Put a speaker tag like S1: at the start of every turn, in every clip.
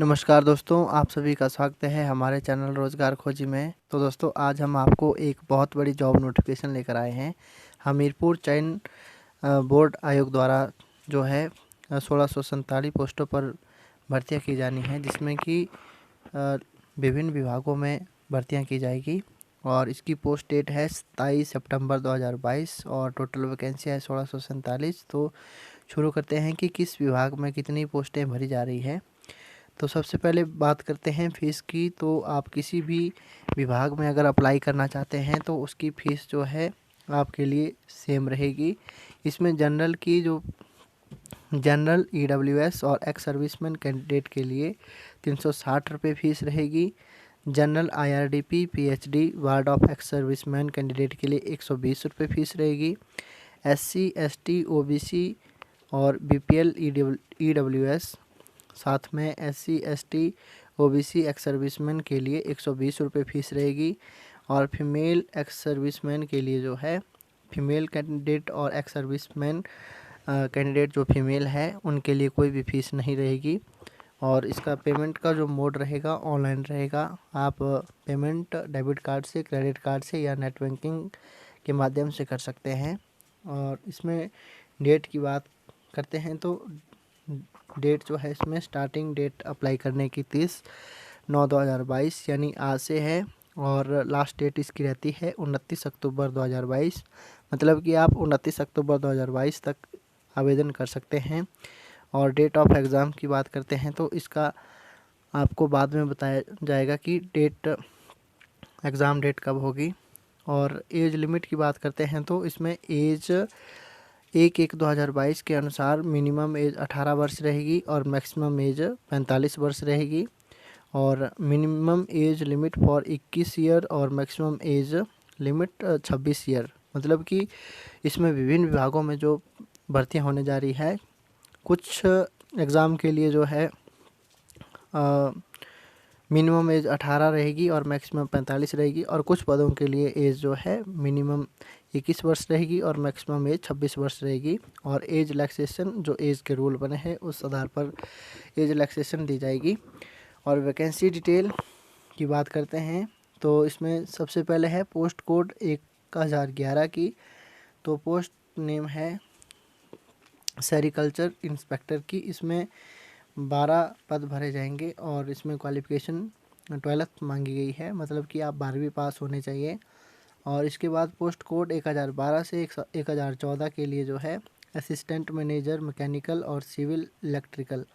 S1: नमस्कार दोस्तों, आप सभी का स्वागत है हमारे चैनल रोज़गार खोजी में। तो दोस्तों, आज हम आपको एक बहुत बड़ी जॉब नोटिफिकेशन लेकर आए हैं। हमीरपुर चयन बोर्ड आयोग द्वारा जो है 1647 पोस्टों पर भर्तियां की जानी है, जिसमें कि विभिन्न विभागों में भर्तियां की जाएगी और इसकी पोस्ट डेट है 27 सितंबर 2022 और टोटल वैकेंसी है 1647। तो शुरू करते हैं कि किस विभाग में कितनी पोस्टें भरी जा रही है। तो सबसे पहले बात करते हैं फ़ीस की। तो आप किसी भी विभाग में अगर अप्लाई करना चाहते हैं तो उसकी फ़ीस जो है आपके लिए सेम रहेगी। इसमें जनरल ईडब्ल्यूएस और एक्स सर्विसमैन कैंडिडेट के लिए 360 रुपये फ़ीस रहेगी। General IRDP PhD ward of ex serviceman candidate के लिए 120 रुपये फ़ीस रहेगी। एससी एसटी ओबीसी और बीपीएल ईडब्ल्यूएस साथ में SC ST OBC ex serviceman के लिए 120 रुपये फ़ीस रहेगी। और फीमेल एक्स सर्विसमैन के लिए जो है फीमेल कैंडिडेट और एक्स सर्विसमैन कैंडिडेट जो फीमेल है उनके लिए कोई भी फ़ीस नहीं रहेगी। और इसका पेमेंट का जो मोड रहेगा ऑनलाइन रहेगा। आप पेमेंट डेबिट कार्ड से, क्रेडिट कार्ड से या नेट बैंकिंग के माध्यम से कर सकते हैं। और इसमें डेट की बात करते हैं तो डेट जो है इसमें स्टार्टिंग डेट अप्लाई करने की 30/9/2022 यानी आज से है और लास्ट डेट इसकी रहती है 29 अक्टूबर 2022। मतलब कि आप 29 अक्टूबर 2022 तक आवेदन कर सकते हैं। और डेट ऑफ एग्ज़ाम की बात करते हैं तो इसका आपको बाद में बताया जाएगा कि एग्ज़ाम डेट कब होगी। और एज लिमिट की बात करते हैं तो इसमें एज 1/1/2022 के अनुसार मिनिमम एज 18 वर्ष रहेगी और मैक्सिमम एज 45 वर्ष रहेगी। और minimum age limit for 21 year और मैक्सिमम एज लिमिट 26 ईयर। मतलब कि इसमें विभिन्न विभागों में जो भर्तियां होने जा रही है, कुछ एग्ज़ाम के लिए जो है मिनिमम एज 18 रहेगी और मैक्सिमम 45 रहेगी। और कुछ पदों के लिए एज जो है मिनिमम 21 वर्ष रहेगी और मैक्सिमम एज 26 वर्ष रहेगी। और एज रिलैक्सेशन जो एज के रूल बने हैं उस आधार पर एज रिलैक्सेशन दी जाएगी। और वैकेंसी डिटेल की बात करते हैं तो इसमें सबसे पहले है पोस्ट कोड 1011 की। तो पोस्ट नेम है सेरिकल्चर इंस्पेक्टर की। इसमें 12 पद भरे जाएंगे और इसमें क्वालिफ़िकेशन 12th मांगी गई है, मतलब कि आप 12वीं पास होने चाहिए। और इसके बाद पोस्ट कोड 1012 से 1014 के लिए जो है असिस्टेंट मैनेजर मैकेनिकल और सिविल इलेक्ट्रिकल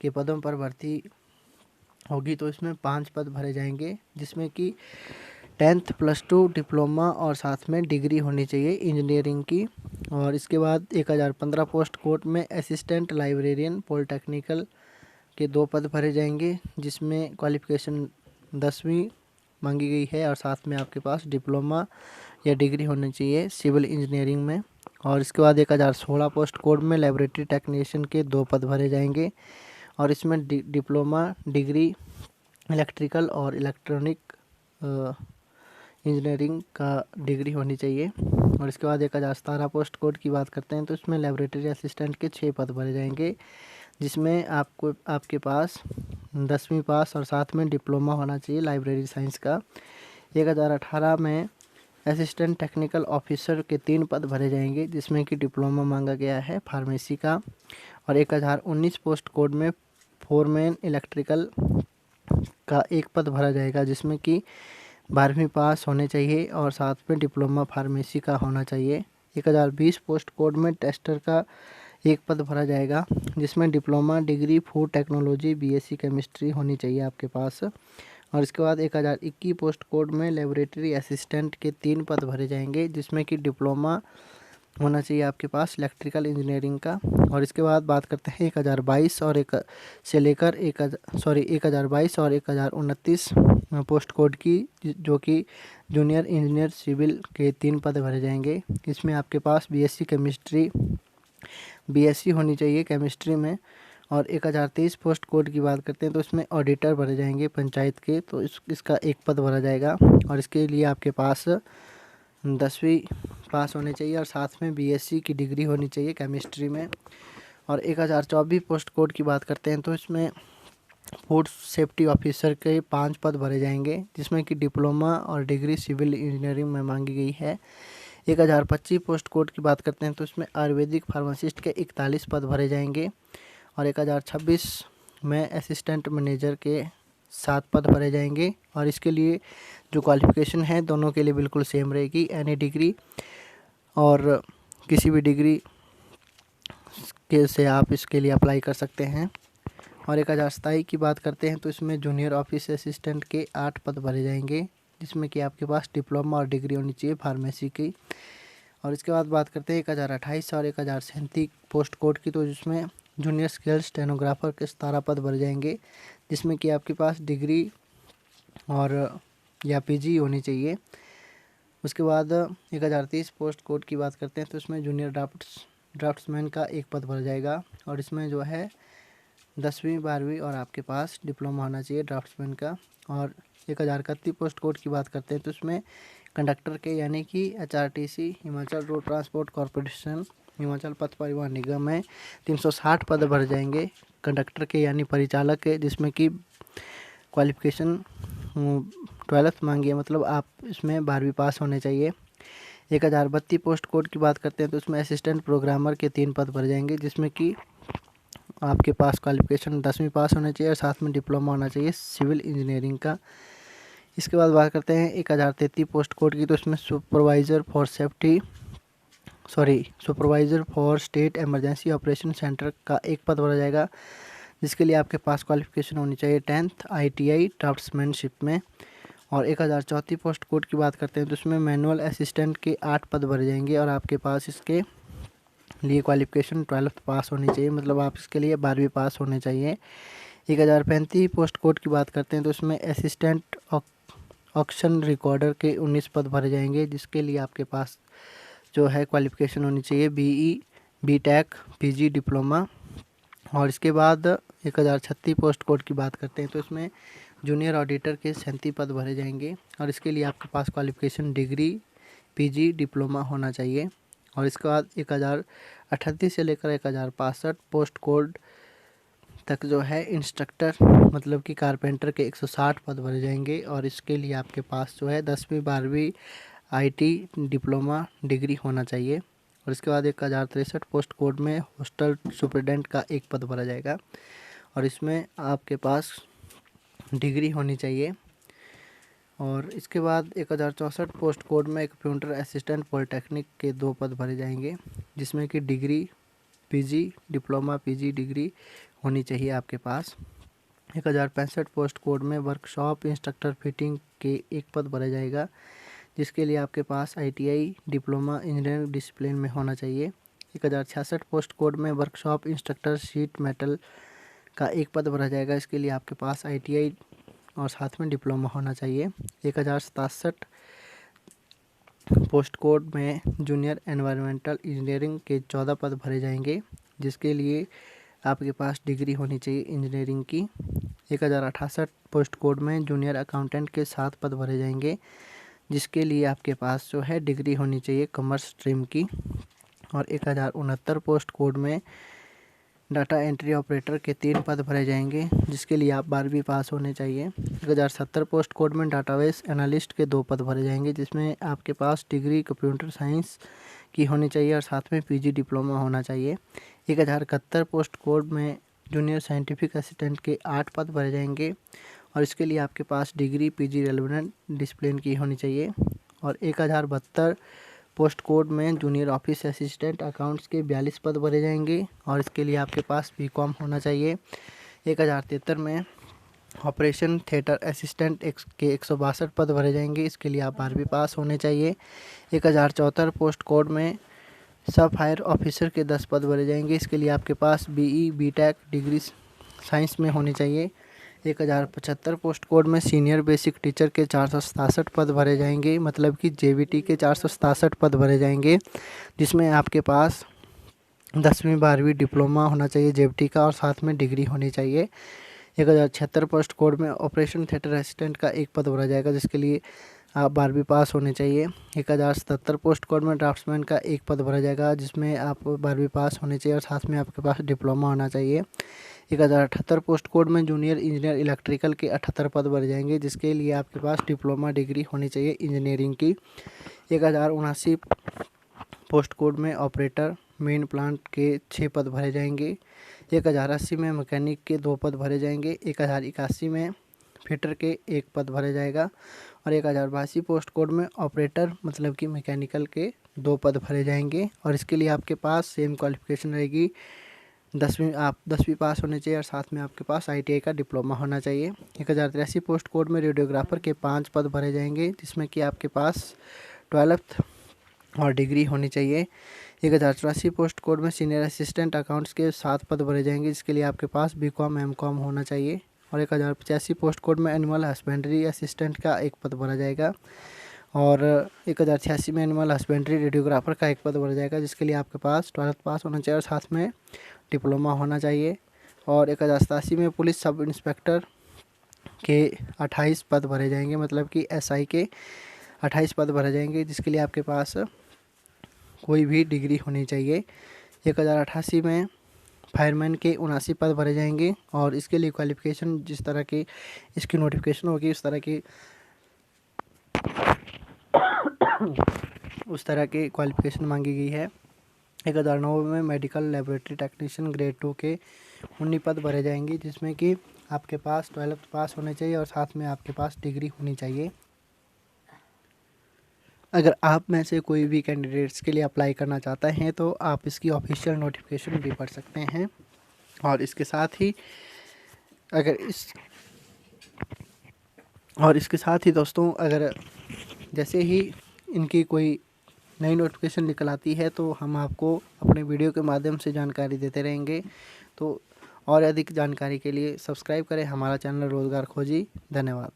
S1: के पदों पर भर्ती होगी। तो इसमें 5 पद भरे जाएंगे, जिसमें कि 10th +2 डिप्लोमा और साथ में डिग्री होनी चाहिए इंजीनियरिंग की। और इसके बाद 1015 पोस्ट कोड में असिस्टेंट लाइब्रेरियन पॉलिटेक्निकल के 2 पद भरे जाएंगे, जिसमें क्वालिफ़िकेशन 10वीं मांगी गई है और साथ में आपके पास डिप्लोमा या डिग्री होनी चाहिए सिविल इंजीनियरिंग में। और इसके बाद 1016 पोस्ट कोड में लेबोरेटरी टेक्नीशियन के 2 पद भरे जाएंगे और इसमें डिप्लोमा डिग्री इलेक्ट्रिकल और इलेक्ट्रॉनिक इंजीनियरिंग का डिग्री होनी चाहिए। और इसके बाद 1017 पोस्ट कोड की बात करते हैं तो इसमें लेबोरेटरी असिस्टेंट के 6 पद भरे जाएंगे, जिसमें आपके पास 10वीं पास और साथ में डिप्लोमा होना चाहिए लाइब्रेरी साइंस का। 1018 में असिस्टेंट टेक्निकल ऑफिसर के 3 पद भरे जाएंगे, जिसमें कि डिप्लोमा मांगा गया है फार्मेसी का। और 1019 पोस्ट कोड में फोरमैन इलेक्ट्रिकल का 1 पद भरा जाएगा, जिसमें कि 12वीं पास होने चाहिए और साथ में डिप्लोमा फार्मेसी का होना चाहिए। 1020 पोस्ट कोड में टेस्टर का 1 पद भरा जाएगा, जिसमें diploma degree food technology BSc chemistry होनी चाहिए आपके पास। और इसके बाद 1021 पोस्ट कोड में लेबोरेटरी असिस्टेंट के 3 पद भरे जाएंगे, जिसमें कि डिप्लोमा होना चाहिए आपके पास इलेक्ट्रिकल इंजीनियरिंग का। और इसके बाद बात करते हैं 1022 और 1029 पोस्ट कोड की, जो कि जूनियर इंजीनियर सिविल के 3 पद भरे जाएंगे। इसमें आपके पास बीएससी होनी चाहिए केमिस्ट्री में। और 1023 पोस्ट कोड की बात करते हैं तो इसमें ऑडिटर भरे जाएंगे पंचायत के, तो इसका 1 पद भरा जाएगा। और इसके लिए आपके पास 10वीं पास होने चाहिए और साथ में बीएससी की डिग्री होनी चाहिए केमिस्ट्री में। और 1024 पोस्ट कोड की बात करते हैं तो इसमें फूड सेफ्टी ऑफिसर के 5 पद भरे जाएंगे, जिसमें कि डिप्लोमा और डिग्री सिविल इंजीनियरिंग में मांगी गई है। 1025 पोस्ट कोड की बात करते हैं तो इसमें आयुर्वेदिक फार्मासिस्ट के 41 पद भरे जाएंगे और 1026 में असिस्टेंट मैनेजर के 7 पद भरे जाएंगे। और इसके लिए जो क्वालिफ़िकेशन है दोनों के लिए बिल्कुल सेम रहेगी, एनी डिग्री और किसी भी डिग्री के से आप इसके लिए अप्लाई कर सकते हैं। और 1027 की बात करते हैं तो इसमें जूनियर ऑफिस असिस्टेंट के 8 पद भरे जाएंगे, जिसमें कि आपके पास डिप्लोमा और डिग्री होनी चाहिए फार्मेसी की। और इसके बाद बात करते हैं 1028 और 1037 पोस्ट कोड की, तो जिसमें जूनियर स्केल स्टेनोग्राफर के 17 पद भरे जाएंगे, जिसमें कि आपके पास डिग्री और या पीजी होनी चाहिए। उसके बाद 1030 पोस्ट कोड की बात करते हैं तो इसमें जूनियर ड्राफ्ट्समैन का 1 पद भर जाएगा और इसमें जो है 10वीं 12वीं और आपके पास डिप्लोमा होना चाहिए ड्राफ्ट्समैन का। और 1031 पोस्ट कोड की बात करते हैं तो इसमें कंडक्टर के यानी कि HRTC Himachal road transport corporation Himachal पथ परिवहन निगम में 360 पद भर जाएंगे कंडक्टर के यानी परिचालक के, जिसमें कि क्वालिफ़िकेशन 12th मांगी है, मतलब आप इसमें 12वीं पास होने चाहिए। 1032 पोस्ट कोड की बात करते हैं तो इसमें असिस्टेंट प्रोग्रामर के 3 पद भर जाएंगे, जिसमें कि आपके पास क्वालिफ़िकेशन 10वीं पास होना चाहिए और साथ में डिप्लोमा होना चाहिए सिविल इंजीनियरिंग का। इसके बाद बात करते हैं 1033 पोस्ट कोड की, तो इसमें supervisor for state emergency operation centre का 1 पद भरा जाएगा, जिसके लिए आपके पास क्वालिफ़िकेशन होनी चाहिए 10th ITI ड्राफ्ट्समैनशिप में। और 1034 पोस्ट कोड की बात करते हैं तो इसमें मैनुअल असिस्टेंट के 8 पद भरे जाएंगे और आपके पास इसके लिए क्वालिफ़िकेशन 12th पास होनी चाहिए, मतलब आप इसके लिए 12वीं पास होने चाहिए। 1035 पोस्ट कोड की बात करते हैं तो इसमें असिस्टेंट ऑक्शन रिकॉर्डर के 19 पद भरे जाएंगे, जिसके लिए आपके पास जो है क्वालिफ़िकेशन होनी चाहिए BE BTech PG डिप्लोमा। और इसके बाद 1036 पोस्ट कोड की बात करते हैं तो इसमें जूनियर ऑडिटर के 37 पद भरे जाएंगे और इसके लिए आपके पास क्वालिफ़िकेशन डिग्री PG डिप्लोमा होना चाहिए। और इसके बाद 1038 से लेकर 1065 पोस्ट कोड तक जो है इंस्ट्रक्टर मतलब कि कारपेंटर के 160 पद भरे जाएंगे और इसके लिए आपके पास जो है 10वीं 12वीं IT डिप्लोमा डिग्री होना चाहिए। और इसके बाद 1063 पोस्ट कोड में हॉस्टल सुपरडेंट का 1 पद भरा जाएगा और इसमें आपके पास डिग्री होनी चाहिए। और इसके बाद 1064 पोस्ट कोड में कंप्यूटर असिस्टेंट पॉलिटेक्निक के 2 पद भरे जाएंगे, जिसमें कि degree PG diploma PG degree होनी चाहिए आपके पास। 1065 पोस्ट कोड में वर्कशॉप इंस्ट्रक्टर फिटिंग के 1 पद भरा जाएगा, जिसके लिए आपके पास ITI डिप्लोमा इंजीनियरिंग डिसिप्लिन में होना चाहिए। 1066 पोस्ट कोड में वर्कशॉप इंस्ट्रक्टर शीट मेटल का 1 पद भरा जाएगा, इसके लिए आपके पास ITI और साथ में डिप्लोमा होना चाहिए। 1067 पोस्ट कोड में जूनियर एनवायरमेंटल इंजीनियरिंग के 14 पद भरे जाएंगे, जिसके लिए आपके पास डिग्री होनी चाहिए इंजीनियरिंग की। 1068 पोस्ट कोड में जूनियर अकाउंटेंट के 7 पद भरे जाएंगे, जिसके लिए आपके पास जो है डिग्री होनी चाहिए कॉमर्स स्ट्रीम की। और 1069 पोस्ट कोड में डाटा एंट्री ऑपरेटर के 3 पद भरे जाएंगे, जिसके लिए आप 12वीं पास होने चाहिए। 1070 पोस्ट कोड में डाटाबेस एनालिस्ट के 2 पद भरे जाएंगे, जिसमें आपके पास डिग्री कंप्यूटर साइंस की होनी चाहिए और साथ में PG डिप्लोमा होना चाहिए। 1071 पोस्ट कोड में जूनियर साइंटिफिक असिस्टेंट के 8 पद भरे जाएंगे और इसके लिए आपके पास डिग्री PG रेलेवेंट डिसिप्लिन की होनी चाहिए। और 1072 पोस्ट कोड में जूनियर ऑफिस असिस्टेंट अकाउंट्स के 42 पद भरे जाएंगे और इसके लिए आपके पास BCom होना चाहिए। 1073 में ऑपरेशन थिएटर असिस्टेंट के 162 पद भरे जाएंगे, इसके लिए आप 12वीं पास होने चाहिए। 1074 पोस्ट कोड में सब फायर ऑफिसर के 10 पद भरे जाएंगे, इसके लिए आपके पास BE BTech डिग्री साइंस में होनी चाहिए। 1075 पोस्ट कोड में सीनियर बेसिक टीचर के 467 पद भरे जाएंगे, मतलब कि JBT के 467 पद भरे जाएंगे, जिसमें आपके पास 10वीं 12वीं डिप्लोमा होना चाहिए JBT का और साथ में डिग्री होनी चाहिए। 1076 पोस्ट कोड में ऑपरेशन थिएटर असिस्टेंट का 1 पद भरा जाएगा, जिसके लिए आप 12वीं पास होने चाहिए। 1077 पोस्ट कोड में ड्राफ्ट्समैन का 1 पद भरा जाएगा, जिसमें आप 12वीं पास होने चाहिए और साथ में आपके पास डिप्लोमा होना चाहिए। 1078 पोस्ट कोड में जूनियर इंजीनियर इलेक्ट्रिकल के 78 पद भरे जाएंगे, जिसके लिए आपके पास डिप्लोमा डिग्री होनी चाहिए इंजीनियरिंग की। 1079 पोस्ट कोड में ऑपरेटर मेन प्लांट के 6 पद भरे जाएंगे। 1080 में मैकेनिक के 2 पद भरे जाएंगे। 1081 में फिटर के 1 पद भरे जाएगा और 1082 पोस्ट कोड में ऑपरेटर मतलब कि मैकेनिकल के 2 पद भरे जाएंगे। और इसके लिए आपके पास सेम क्वालिफिकेशन रहेगी, 10वीं पास होने चाहिए और साथ में आपके पास ITI का डिप्लोमा होना चाहिए। 1083 पोस्ट कोड में रेडियोग्राफर के 5 पद भरे जाएंगे, जिसमें कि आपके पास 12th और डिग्री होनी चाहिए। 1084 पोस्ट कोड में सीनियर असिस्टेंट अकाउंट्स के 7 पद भरे जाएंगे, जिसके लिए आपके पास BCom MCom होना चाहिए। और 1085 पोस्ट कोड में एनिमल हस्बेंड्री असिस्टेंट का 1 पद भरा जाएगा और 1086 में एनिमल हस्बेंड्री रेडियोग्राफर का 1 पद भरा जाएगा, जिसके लिए आपके पास 12th पास होना चाहिए और साथ में डिप्लोमा होना चाहिए। और 1087 में पुलिस सब इंस्पेक्टर के 28 पद भरे जाएंगे, मतलब कि SI के 28 पद भरे जाएंगे, जिसके लिए आपके पास कोई भी डिग्री होनी चाहिए। 1088 में फायरमैन के 79 पद भरे जाएंगे और इसके लिए क्वालिफ़िकेशन जिस तरह की इसकी नोटिफिकेशन होगी उस तरह की क्वालिफ़िकेशन मांगी गई है। 1090 में मेडिकल लेबोरेटरी टेक्नीशियन ग्रेड 2 के 19 पद भरे जाएंगे, जिसमें कि आपके पास 12th पास होने चाहिए और साथ में आपके पास डिग्री होनी चाहिए। अगर आप में से कोई भी कैंडिडेट्स के लिए अप्लाई करना चाहते हैं तो आप इसकी ऑफिशियल नोटिफिकेशन भी पढ़ सकते हैं। और इसके साथ ही दोस्तों, अगर जैसे ही इनकी कोई नई नोटिफिकेशन निकल आती है तो हम आपको अपने वीडियो के माध्यम से जानकारी देते रहेंगे। तो और अधिक जानकारी के लिए सब्सक्राइब करें हमारा चैनल रोज़गार खोजी। धन्यवाद।